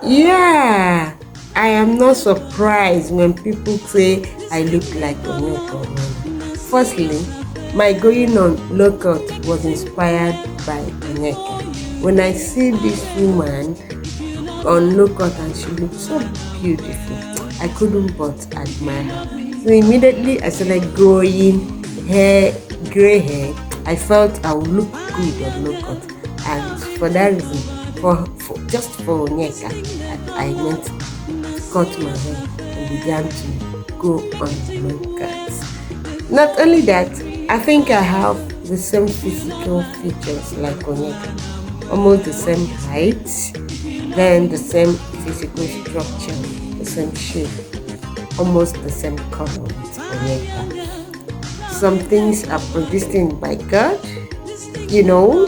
Yeah, I am not surprised when people say I look like Onyeka. Firstly, my going on lookout was inspired by Onyeka. When I see this woman on lookout and she looked so beautiful, I couldn't but admire her. So immediately I started growing hair, gray hair. I felt I would look good on lookout, and for that reason, for just for Onyeka, I meant to cut my hair and began to go on lookout. Not only that, I think I have the same physical features like Onyeka, almost the same height, then the same physical structure, the same shape, almost the same color with Onyeka. Some things are predestined by God. You know,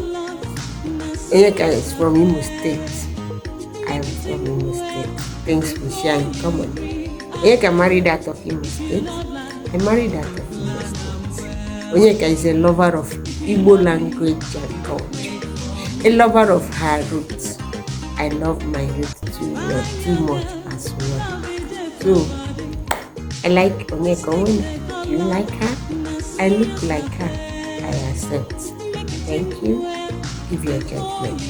Onyeka is from Imo State. I am from Imo State. Things we share in common. Onyeka married out of Imo State. I married out of Imo State. Onyeka is a lover of Igbo language and culture. A lover of her roots. I love my roots too much as well. So I like Onyeka. Do you like her? I look like her. I accept. Thank you. Give your judgment.